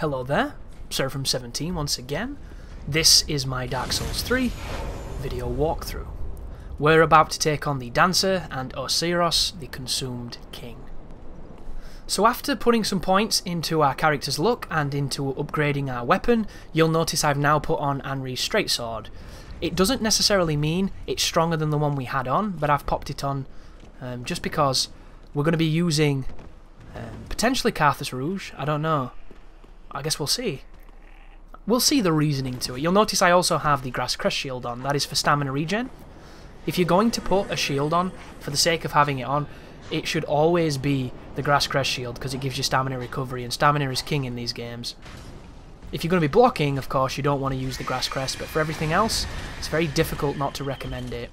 Hello there, SERAPHIM17 once again. This is my Dark Souls 3 video walkthrough. We're about to take on the Dancer and Oceiros, the Consumed King. So after putting some points into our character's look and into upgrading our weapon, you'll notice I've now put on Anri's straight sword. It doesn't necessarily mean it's stronger than the one we had on, but I've popped it on just because we're going to be using potentially Carthus Rouge. I don't know. I guess we'll see. We'll see the reasoning to it. You'll notice I also have the Grass Crest shield on. That is for stamina regen. If you're going to put a shield on, for the sake of having it on, it should always be the Grass Crest shield because it gives you stamina recovery, and stamina is king in these games. If you're going to be blocking, of course, you don't want to use the Grass Crest, but for everything else, it's very difficult not to recommend it.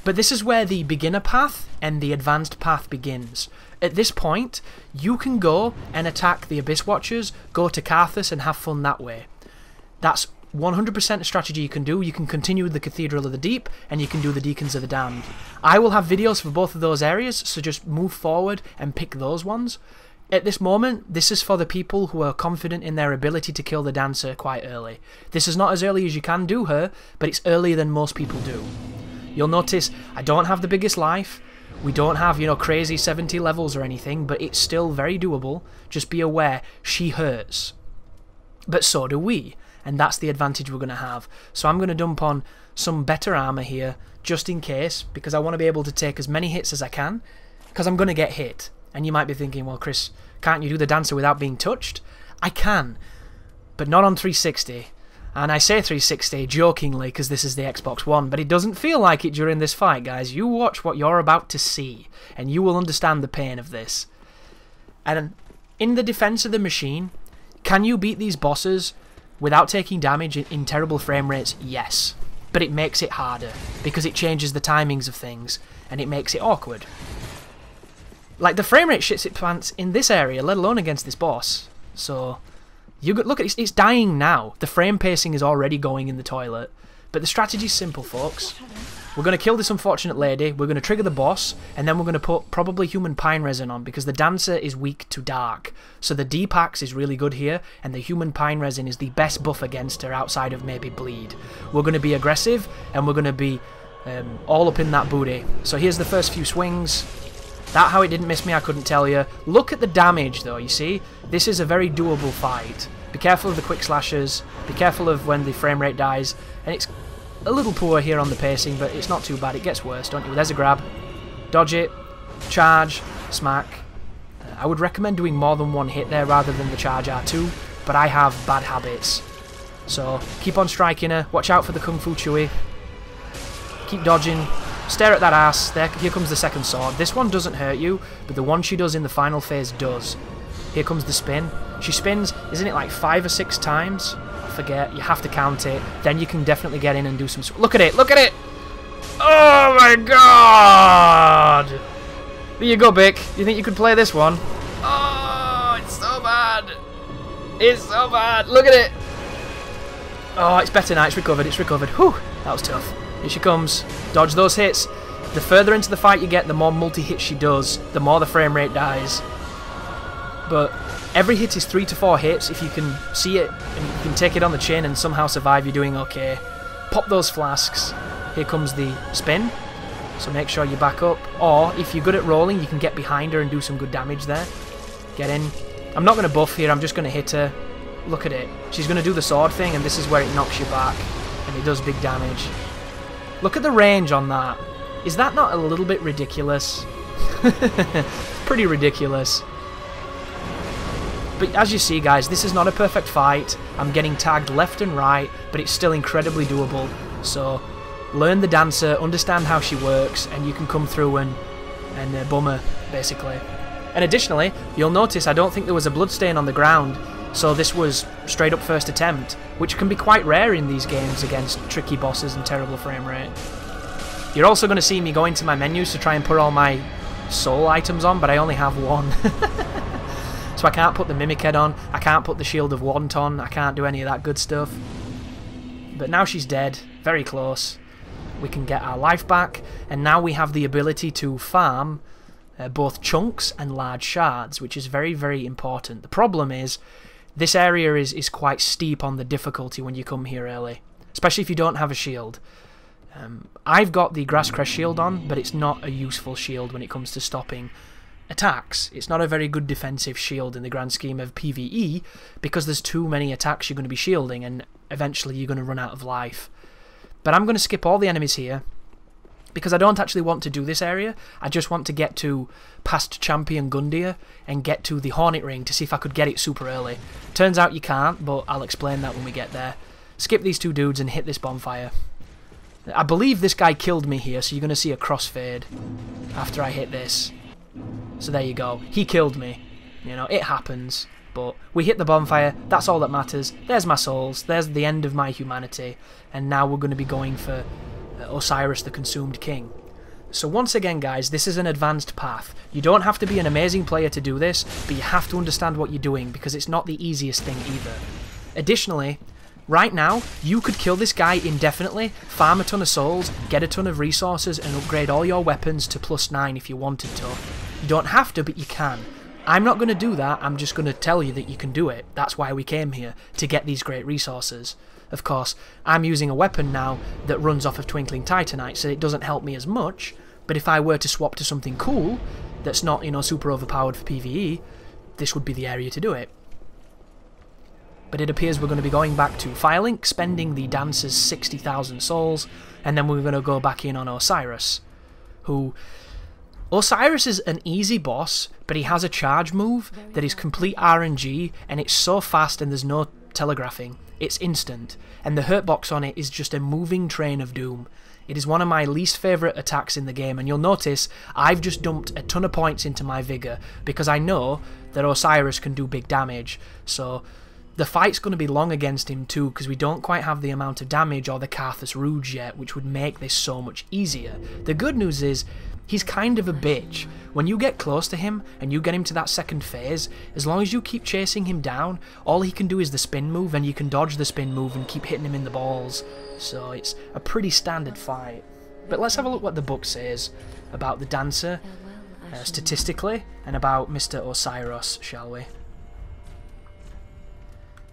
But this is where the beginner path and the advanced path begins. At this point, you can go and attack the Abyss Watchers, go to Carthus and have fun that way. That's 100% a strategy you can do. You can continue with the Cathedral of the Deep, and you can do the Deacons of the Damned. I will have videos for both of those areas, so just move forward and pick those ones. At this moment, this is for the people who are confident in their ability to kill the Dancer quite early. This is not as early as you can do her, but it's earlier than most people do. You'll notice I don't have the biggest life. We don't have, you know, crazy 70 levels or anything, but it's still very doable. Just be aware, she hurts. But so do we, and that's the advantage we're going to have. So I'm going to dump on some better armor here, just in case, because I want to be able to take as many hits as I can, because I'm going to get hit. And you might be thinking, well, Chris, can't you do the Dancer without being touched? I can, but not on 360. And I say 360 jokingly because this is the Xbox One, but it doesn't feel like it during this fight, guys. You watch what you're about to see, and you will understand the pain of this. And in the defense of the machine, can you beat these bosses without taking damage in terrible frame rates? Yes. But it makes it harder, because it changes the timings of things, and it makes it awkward. Like, the frame rate shits its pants in this area, let alone against this boss. So you look at it, it's dying now. The frame pacing is already going in the toilet. But the strategy's simple, folks. We're going to kill this unfortunate lady, we're going to trigger the boss, and then we're going to put probably Human Pine Resin on, because the Dancer is weak to dark. So the D-Pax is really good here, and the Human Pine Resin is the best buff against her outside of maybe Bleed. We're going to be aggressive, and we're going to be all up in that booty. So here's the first few swings. That how it didn't miss me, I couldn't tell you. Look at the damage though, you see? This is a very doable fight. Be careful of the quick slashes, be careful of when the frame rate dies, and it's a little poor here on the pacing, but it's not too bad. It gets worse, don't you? There's a grab. Dodge it, charge, smack. I would recommend doing more than one hit there rather than the charge R2, but I have bad habits. So keep on striking her, watch out for the Kung Fu Chewy. Keep dodging. Stare at that ass. There, here comes the second sword. This one doesn't hurt you, but the one she does in the final phase does. Here comes the spin. She spins, isn't it like 5 or 6 times? I forget. You have to count it. Then you can definitely get in and do some... Look at it! Look at it! Oh my god! There you go, Bick. You think you could play this one? Oh, it's so bad. It's so bad. Look at it. Oh, it's better now. It's recovered. It's recovered. Whew. That was tough. Here she comes. Dodge those hits. The further into the fight you get, the more multi-hits she does, the more the frame rate dies. But every hit is 3 to 4 hits. If you can see it and you can take it on the chin and somehow survive, you're doing okay. Pop those flasks. Here comes the spin. So make sure you back up. Or if you're good at rolling, you can get behind her and do some good damage there. Get in. I'm not going to buff here. I'm just going to hit her. Look at it. She's going to do the sword thing, and this is where it knocks you back. And it does big damage. Look at the range on that. Is that not a little bit ridiculous? Pretty ridiculous. But as you see, guys, this is not a perfect fight. I'm getting tagged left and right, but it's still incredibly doable. So learn the Dancer, understand how she works, and you can come through and bum her, basically. And additionally, you'll notice I don't think there was a bloodstain on the ground. So this was straight up first attempt, which can be quite rare in these games against tricky bosses and terrible frame rate. You're also going to see me go into my menus to try and put all my soul items on, but I only have one. So I can't put the Mimic Head on, I can't put the Shield of Want on, I can't do any of that good stuff. But now she's dead, very close. We can get our life back, and now we have the ability to farm both chunks and large shards, which is very, very important. The problem is, this area is quite steep on the difficulty when you come here early, especially if you don't have a shield. I've got the Grasscrest shield on, but it's not a useful shield when it comes to stopping attacks. It's not a very good defensive shield in the grand scheme of PvE, because there's too many attacks you're going to be shielding, and eventually you're going to run out of life. But I'm going to skip all the enemies here, because I don't actually want to do this area. I just want to get to past Champion Gundyr and get to the Hornet Ring to see if I could get it super early. Turns out you can't, but I'll explain that when we get there. Skip these two dudes and hit this bonfire. I believe this guy killed me here, so you're going to see a crossfade after I hit this. So there you go. He killed me. You know, it happens. But we hit the bonfire. That's all that matters. There's my souls. There's the end of my humanity. And now we're going to be going for Oceiros, the Consumed King. So once again, guys, this is an advanced path. You don't have to be an amazing player to do this, but you have to understand what you're doing, because it's not the easiest thing either. Additionally, right now, you could kill this guy indefinitely, farm a ton of souls, get a ton of resources, and upgrade all your weapons to +9 if you wanted to. You don't have to, but you can. I'm not going to do that, I'm just going to tell you that you can do it. That's why we came here, to get these great resources. Of course, I'm using a weapon now that runs off of Twinkling Titanite, so it doesn't help me as much, but if I were to swap to something cool, that's not, you know, super overpowered for PvE, this would be the area to do it. But it appears we're going to be going back to Firelink, spending the Dancer's 60,000 souls, and then we're going to go back in on Oceiros, who... Oceiros is an easy boss, but he has a charge move that is complete RNG, and it's so fast and there's no telegraphing. It's instant, and the hurt box on it is just a moving train of doom. It is one of my least favourite attacks in the game, and you'll notice I've just dumped a ton of points into my vigour, because I know that Oceiros can do big damage, so the fight's going to be long against him too, because we don't quite have the amount of damage or the Karthus Rouge yet, which would make this so much easier. The good news is, he's kind of a bitch. When you get close to him, and you get him to that second phase, as long as you keep chasing him down, all he can do is the spin move, and you can dodge the spin move and keep hitting him in the balls. So it's a pretty standard fight. But let's have a look what the book says about the Dancer, statistically, and about Mr. Oceiros, shall we?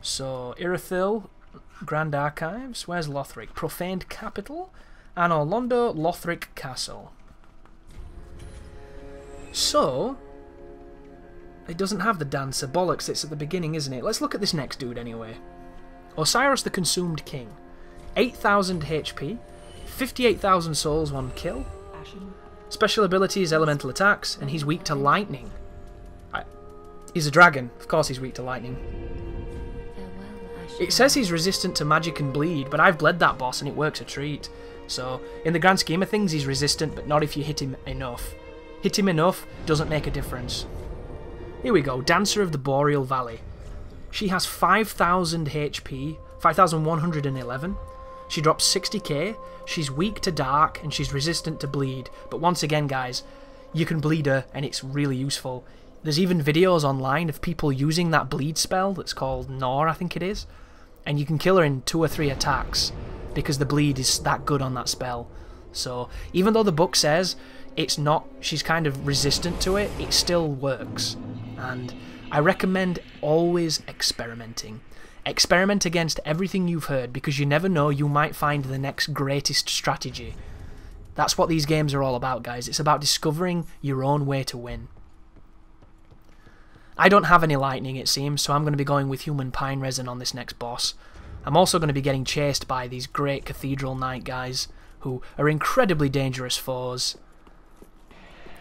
So, Irithyll, Grand Archives, where's Lothric? Profaned Capital, Anor Londo, Lothric Castle. So, it doesn't have the Dancer, bollocks, it's at the beginning, isn't it? Let's look at this next dude anyway. Oceiros the Consumed King. 8,000 HP, 58,000 souls, 1 kill. Special abilities, elemental attacks, and he's weak to lightning. He's a dragon, of course he's weak to lightning. It says he's resistant to magic and bleed, but I've bled that boss and it works a treat. So, in the grand scheme of things, he's resistant, but not if you hit him enough. Hit him enough doesn't make a difference. Here we go, Dancer of the Boreal Valley. She has 5,000 HP, 5,111. She drops 60k, she's weak to dark, and she's resistant to bleed. But once again, guys, you can bleed her, and it's really useful. There's even videos online of people using that bleed spell that's called Nor, I think it is. And you can kill her in 2 or 3 attacks, because the bleed is that good on that spell. So, even though the book says it's not, she's kind of resistant to it, it still works. And I recommend always experimenting. Experiment against everything you've heard, because you never know, you might find the next greatest strategy. That's what these games are all about, guys. It's about discovering your own way to win. I don't have any lightning, it seems, so I'm going to be going with Human Pine Resin on this next boss. I'm also going to be getting chased by these great Cathedral Knight guys, who are incredibly dangerous foes.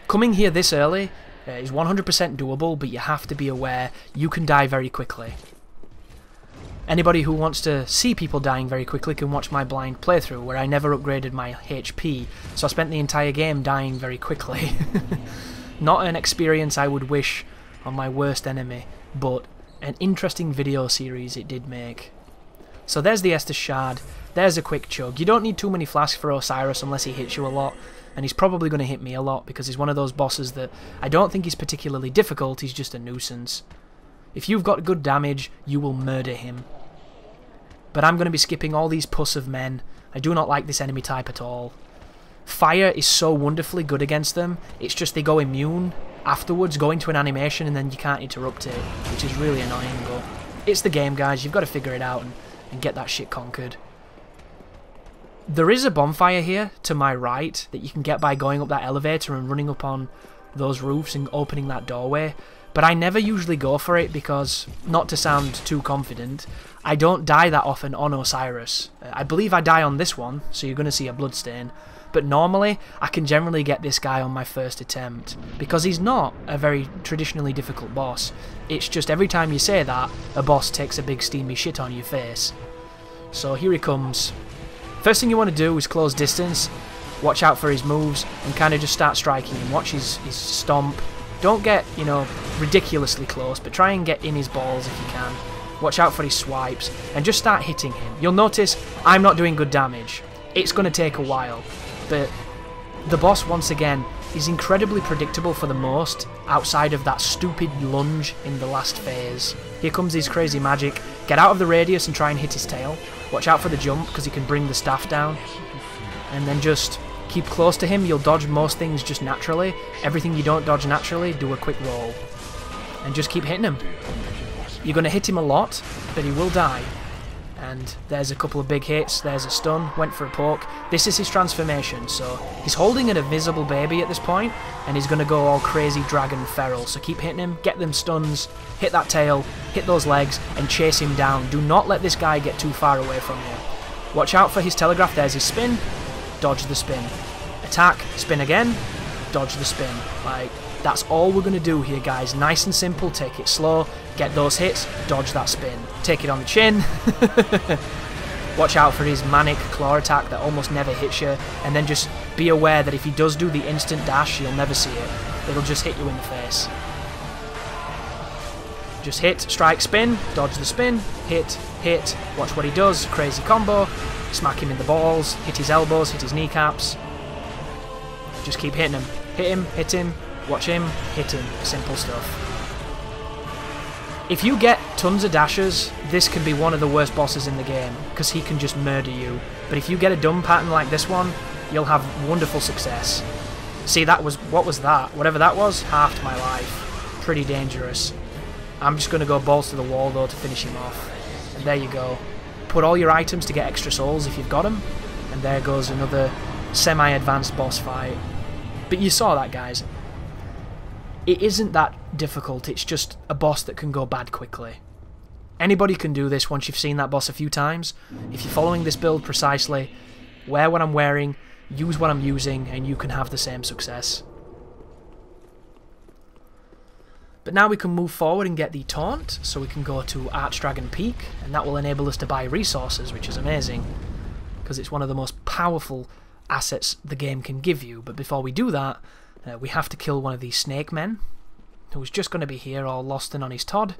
Coming here this early is 100% doable, but you have to be aware you can die very quickly. Anybody who wants to see people dying very quickly can watch my blind playthrough, where I never upgraded my HP, so I spent the entire game dying very quickly. Not an experience I would wish on my worst enemy, but an interesting video series it did make. So there's the Estus Shard, there's a quick chug. You don't need too many flasks for Oceiros unless he hits you a lot, and he's probably going to hit me a lot because he's one of those bosses that I don't think he's particularly difficult, he's just a nuisance. If you've got good damage, you will murder him. But I'm going to be skipping all these puss of men. I do not like this enemy type at all. Fire is so wonderfully good against them. It's just they go immune afterwards, go into an animation, and then you can't interrupt it, which is really annoying, but it's the game, guys. You've got to figure it out and get that shit conquered. There is a bonfire here to my right that you can get by going up that elevator and running up on those roofs and opening that doorway, but I never usually go for it because, not to sound too confident, I don't die that often on Oceiros. I believe I die on this one, so you're going to see a bloodstain, but normally I can generally get this guy on my first attempt because he's not a very traditionally difficult boss. It's just every time you say that, a boss takes a big steamy shit on your face. So here he comes. First thing you want to do is close distance, watch out for his moves, and kind of just start striking him. Watch his stomp. Don't get, you know, ridiculously close, but try and get in his balls if you can. Watch out for his swipes, and just start hitting him. You'll notice I'm not doing good damage. It's going to take a while, but the boss, once again, is incredibly predictable for the most, outside of that stupid lunge in the last phase. Here comes his crazy magic. Get out of the radius and try and hit his tail. Watch out for the jump, because he can bring the staff down. And then just keep close to him. You'll dodge most things just naturally. Everything you don't dodge naturally, do a quick roll. And just keep hitting him. You're going to hit him a lot, but he will die. And there's a couple of big hits. There's a stun. Went for a poke. This is his transformation. So he's holding an invisible baby at this point, and he's going to go all crazy dragon feral. So keep hitting him. Get them stuns. Hit that tail. Hit those legs. And chase him down. Do not let this guy get too far away from you. Watch out for his telegraph. There's his spin. Dodge the spin. Attack. Spin again. Dodge the spin. Like, that's all we're going to do here, guys. Nice and simple. Take it slow. Get those hits. Dodge that spin. Take it on the chin. Watch out for his manic claw attack that almost never hits you. And then just be aware that if he does do the instant dash, you'll never see it. It'll just hit you in the face. Just hit, strike, spin. Dodge the spin. Hit, hit. Watch what he does. Crazy combo. Smack him in the balls. Hit his elbows. Hit his kneecaps. Just keep hitting him. Hit him. Hit him. Watch him. Hit him. Simple stuff. If you get tons of dashes, this can be one of the worst bosses in the game, because he can just murder you. But if you get a dumb pattern like this one, you'll have wonderful success. See, that was, what was that? Whatever that was, halved my life. Pretty dangerous. I'm just going to go balls to the wall, though, to finish him off. And there you go. Put all your items to get extra souls if you've got them. And there goes another semi-advanced boss fight. But you saw that, guys. It isn't that difficult, it's just a boss that can go bad quickly. Anybody can do this once you've seen that boss a few times. If you're following this build precisely, wear what I'm wearing, use what I'm using, and you can have the same success. But now we can move forward and get the taunt, so we can go to Archdragon Peak, and that will enable us to buy resources, which is amazing, because it's one of the most powerful assets the game can give you. But before we do that, we have to kill one of these snake men, who's just going to be here all lost and on his Todd.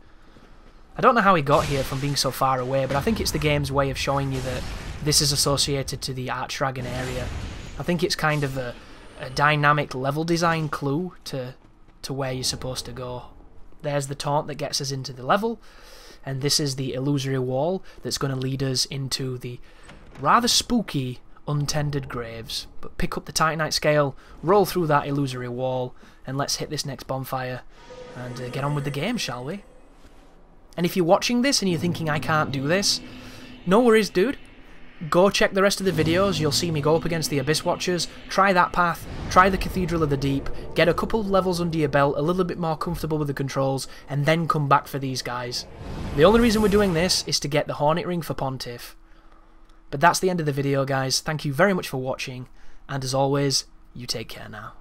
I don't know how he got here from being so far away, but I think it's the game's way of showing you that this is associated to the Archdragon area. I think it's kind of a dynamic level design clue to where you're supposed to go. There's the taunt that gets us into the level, and this is the illusory wall that's going to lead us into the rather spooky Untended Graves. But pick up the Titanite scale, roll through that illusory wall, and let's hit this next bonfire and get on with the game, shall we? And if you're watching this and you're thinking I can't do this, no worries, dude. Go check the rest of the videos. You'll see me go up against the Abyss Watchers, try that path, try the Cathedral of the Deep, get a couple of levels under your belt, a little bit more comfortable with the controls, and then come back for these guys. The only reason we're doing this is to get the Hornet Ring for Pontiff. But that's the end of the video, guys. Thank you very much for watching, and as always, you take care now.